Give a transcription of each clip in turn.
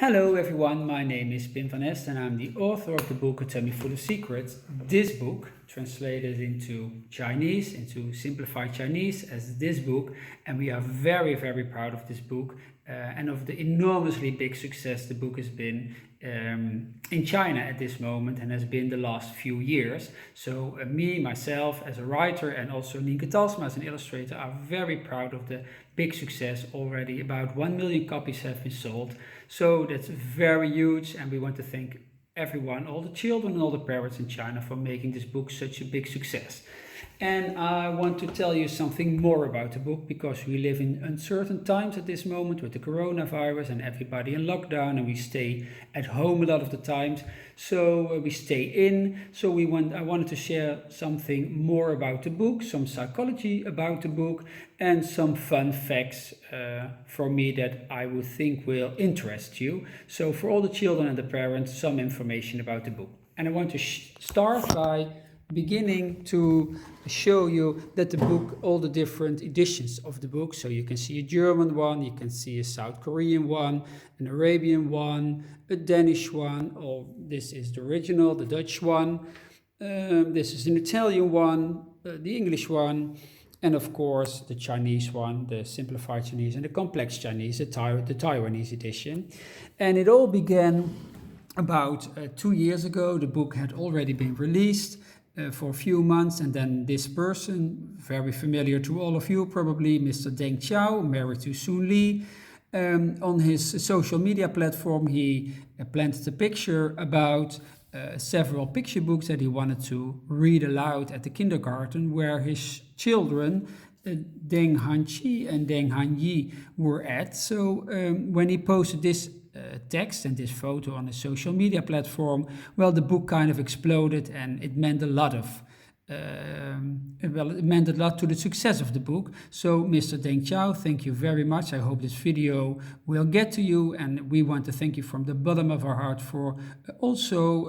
Hello everyone, my name is PiMM van Hest and I'm the author of the book A Tummy Full of Secrets. This book, translated into Chinese, into simplified Chinese as this book, and we are very, very proud of this book and of the enormously big success the book has been in China at this moment and has been the last few years. So myself as a writer and also Nienke Talsma as an illustrator are very proud of the big success. Already about 1 million copies have been sold. So that's very huge, and we want to thank everyone, all the children and all the parents in China for making this book such a big success. And I want to tell you something more about the book, because we live in uncertain times at this moment with the coronavirus and everybody in lockdown, and we stay at home a lot of the times. So we stay in. So I wanted to share something more about the book, some psychology about the book, and some fun facts for me that I would think will interest you. So for all the children and the parents, some information about the book. And I want to start by beginning to show you that the book, all the different editions of the book, so you can see a German one, you can see a South Korean one, an Arabian one, a Danish one, or this is the original, the Dutch one, this is an Italian one, the English one, and of course the Chinese one, the simplified Chinese, and the complex Chinese, the Taiwanese edition. And it all began about 2 years ago. The book had already been released for a few months, and then this person, very familiar to all of you probably, Mr. Deng Xiao, married to Sun Li, on his social media platform he planted a picture about several picture books that he wanted to read aloud at the kindergarten where his children Deng Hanqi and Deng Hanyi were at. So when he posted this text and this photo on a social media platform, well, the book kind of exploded, and it meant a lot to the success of the book. So Mr. Deng Xiao, thank you very much. I hope this video will get to you, and we want to thank you from the bottom of our heart for also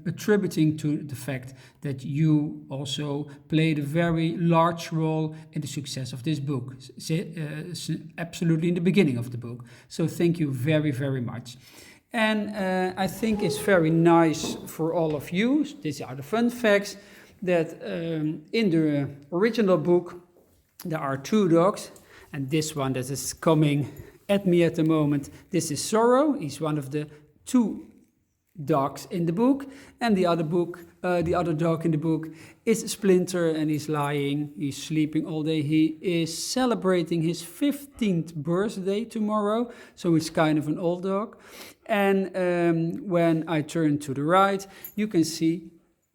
attributing to the fact that you also played a very large role in the success of this book, absolutely in the beginning of the book. So thank you very, very much. And I think it's very nice for all of you, these are the fun facts, that in the original book there are 2 dogs, and this one that is coming at me at the moment, this is Sorrow. He's one of the 2 dogs in the book, and the other dog in the book is Splinter, and he's lying, he's sleeping all day. He is celebrating his 15th birthday tomorrow, so he's kind of an old dog. And when I turn to the right, you can see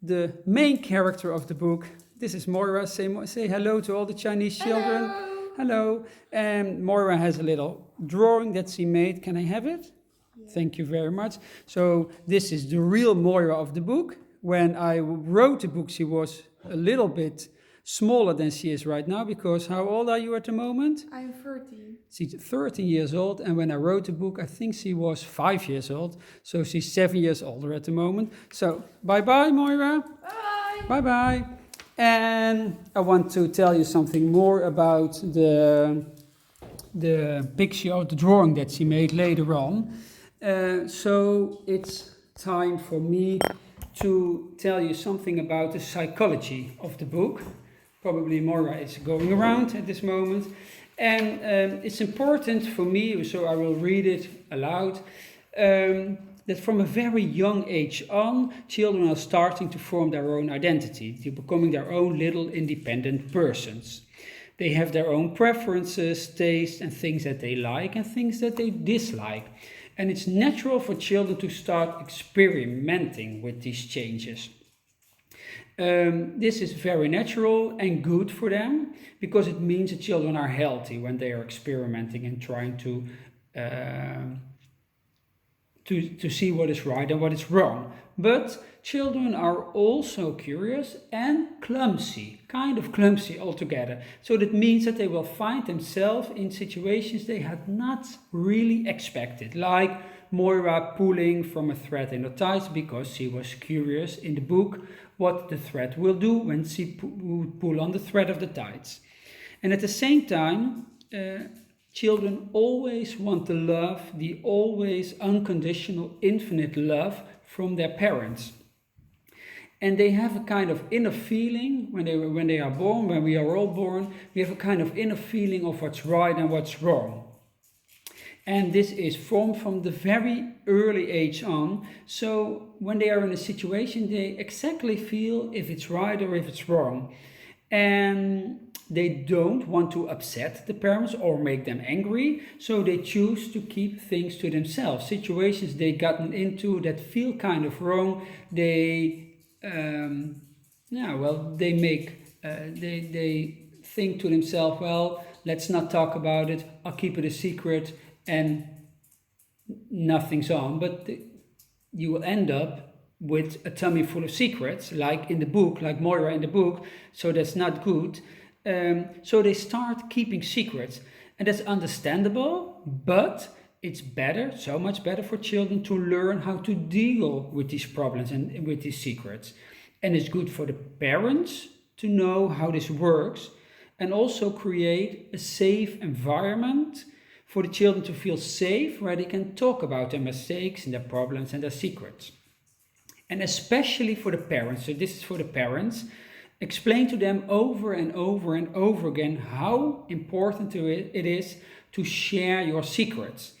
the main character of the book. This is Moira. Say hello to all the Chinese children. Hello. And Moira has a little drawing that she made. Can I have it? Yeah. Thank you very much. So this is the real Moira of the book. When I wrote the book, she was a little bit smaller than she is right now, because how old are you at the moment? I'm 13. She's 13 years old, and when I wrote the book, I think she was 5 years old, so she's 7 years older at the moment. So, bye-bye, Moira. Bye. Bye-bye. And I want to tell you something more about the picture, the drawing that she made later on. So, it's time for me to tell you something about the psychology of the book. Probably Moira is going around at this moment. And it's important for me, so I will read it aloud, that from a very young age on, children are starting to form their own identity. They're becoming their own little independent persons. They have their own preferences, tastes, and things that they like and things that they dislike. And it's natural for children to start experimenting with these changes. This is very natural and good for them, because it means that children are healthy when they are experimenting and trying to see what is right and what is wrong. But children are also curious and clumsy, kind of clumsy altogether. So that means that they will find themselves in situations they had not really expected, like Moira pulling from a thread in the tights because she was curious in the book what the thread will do when she would pull on the thread of the tights. And at the same time, children always want the love, the always unconditional, infinite love from their parents. And they have a kind of inner feeling when they are born, when we are all born, we have a kind of inner feeling of what's right and what's wrong. And this is formed from the very early age on. So when they are in a situation, they exactly feel if it's right or if it's wrong. And they don't want to upset the parents or make them angry, so they choose to keep things to themselves. Situations they gotten into that feel kind of wrong, they think to themselves, well, let's not talk about it, I'll keep it a secret, and nothing's on. But you will end up with a tummy full of secrets, like in the book, like Moira in the book, so that's not good. So they start keeping secrets, and that's understandable, but it's better, so much better for children to learn how to deal with these problems and with these secrets. And it's good for the parents to know how this works, and also create a safe environment for the children to feel safe, where they can talk about their mistakes and their problems and their secrets. And especially for the parents, so this is for the parents, explain to them over and over and over again how important it is to share your secrets.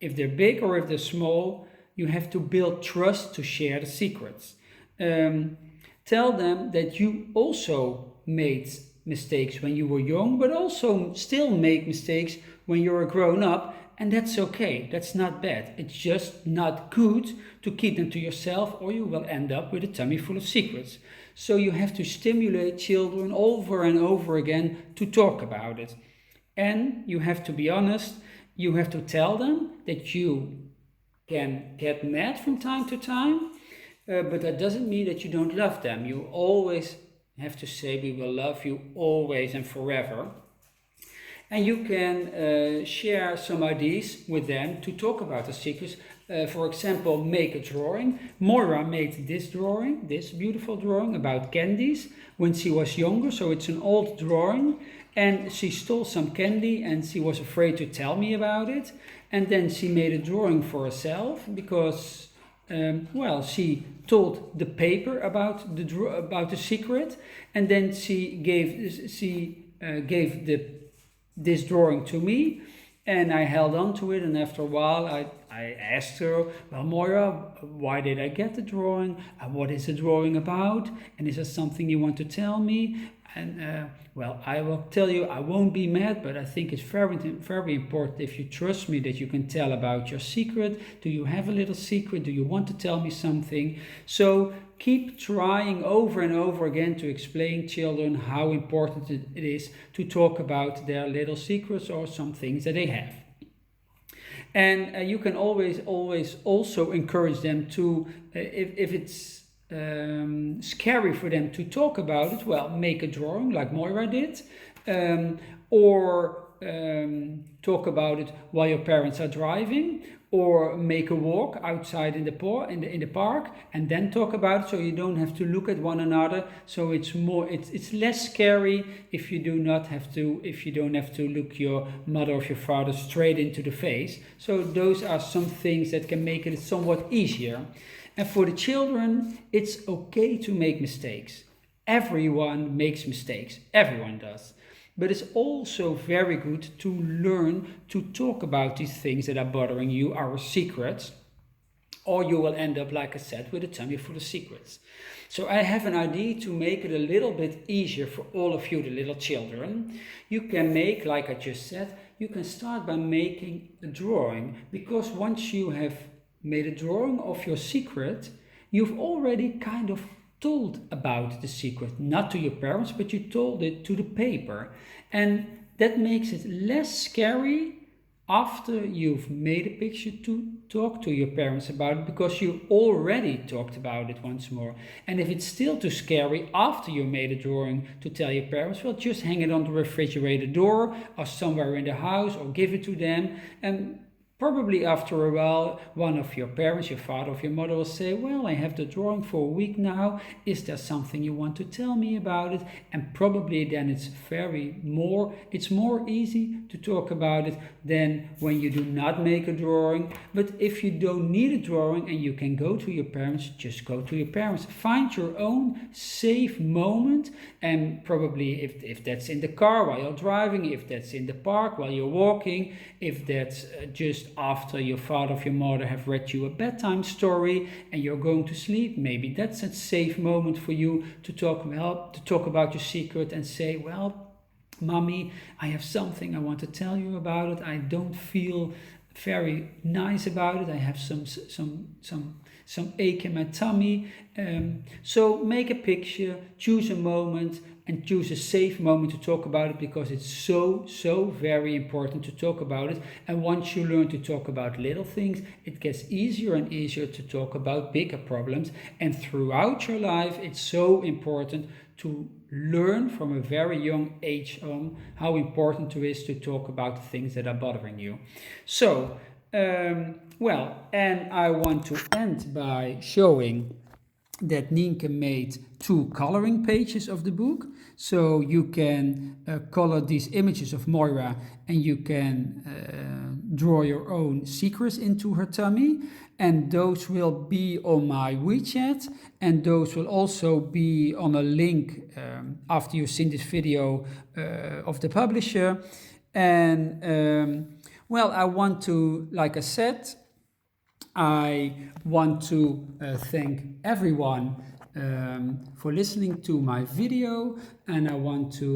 If they're big or if they're small, you have to build trust to share the secrets. Tell them that you also made mistakes when you were young, but also still make mistakes when you're a grown up, and that's okay, that's not bad. It's just not good to keep them to yourself, or you will end up with a tummy full of secrets. So you have to stimulate children over and over again to talk about it. And you have to be honest, you have to tell them that you can get mad from time to time, but that doesn't mean that you don't love them. You always have to say, we will love you always and forever. And you can share some ideas with them to talk about the secrets. For example, make a drawing. Moira made this drawing, this beautiful drawing about candies when she was younger. So it's an old drawing, and she stole some candy and she was afraid to tell me about it. And then she made a drawing for herself because, she told the paper about the secret, and then she gave this drawing to me, and I held on to it. And after a while I asked her, well, Moira, why did I get the drawing, and what is the drawing about, and is there something you want to tell me? And I will tell you, I won't be mad, but I think it's very, very important, if you trust me, that you can tell about your secret. Do you have a little secret? Do you want to tell me something? So keep trying over and over again to explain children how important it is to talk about their little secrets or some things that they have. And you can always also encourage them to, if it's scary for them to talk about it, well, make a drawing like Moira did, or talk about it while your parents are driving, or make a walk outside in the park and then talk about it, so you don't have to look at one another. So it's less scary if you don't have to look your mother or your father straight into the face. So those are some things that can make it somewhat easier. And for the children, it's okay to make mistakes. Everyone makes mistakes, everyone does. But it's also very good to learn to talk about these things that are bothering you, our secrets, or you will end up, like I said, with a tummy full of secrets. So I have an idea to make it a little bit easier for all of you, the little children. You can make, like I just said, you can start by making a drawing, because once you have made a drawing of your secret, you've already kind of told about the secret, not to your parents, but you told it to the paper. And that makes it less scary after you've made a picture to talk to your parents about it, because you already talked about it once more. And if it's still too scary after you made a drawing to tell your parents, well, just hang it on the refrigerator door or somewhere in the house, or give it to them and Probably after a while, one of your parents, your father or your mother will say, well, I have the drawing for a week now. Is there something you want to tell me about it? And probably then it's more easy to talk about it than when you do not make a drawing. But if you don't need a drawing and you can go to your parents, just go to your parents. Find your own safe moment, and probably if that's in the car while you're driving, if that's in the park while you're walking, if that's just after your father or your mother have read you a bedtime story and you're going to sleep, maybe that's a safe moment for you to talk about your secret and say, well, Mommy, I have something I want to tell you about it. I don't feel very nice about it. I have some ache in my tummy. So make a picture, choose a moment, and choose a safe moment to talk about it, because it's so very important to talk about it. And once you learn to talk about little things, it gets easier and easier to talk about bigger problems. And throughout your life, it's so important to learn from a very young age on how important it is to talk about the things that are bothering you. So, and I want to end by showing that Nienke made 2 coloring pages of the book. So you can color these images of Moira, and you can draw your own secrets into her tummy. And those will be on my WeChat, and those will also be on a link after you've seen this video of the publisher. And I want to, like I said, I want to thank everyone for listening to my video, and I want to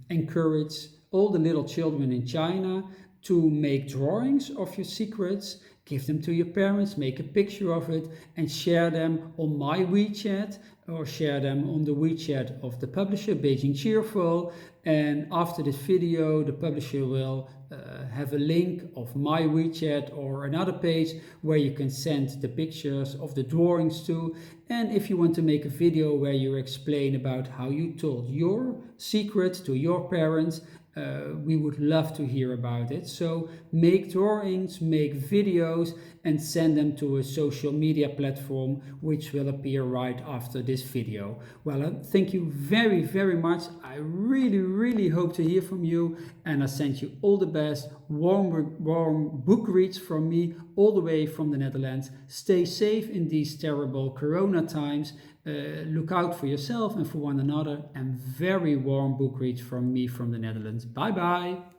encourage all the little children in China to make drawings of your secrets, give them to your parents, make a picture of it, and share them on my WeChat, or share them on the WeChat of the publisher, Beijing Cheerful. And after this video, the publisher will have a link of my WeChat or another page where you can send the pictures of the drawings to. And if you want to make a video where you explain about how you told your secret to your parents, we would love to hear about it. So make drawings, make videos, and send them to a social media platform which will appear right after this video. Well, thank you very much. I really hope to hear from you, and I send you all the best warm book reads from me all the way from the Netherlands. Stay safe in these terrible corona times. Look out for yourself and for one another, and very warm book reads from me from the Netherlands. Bye bye.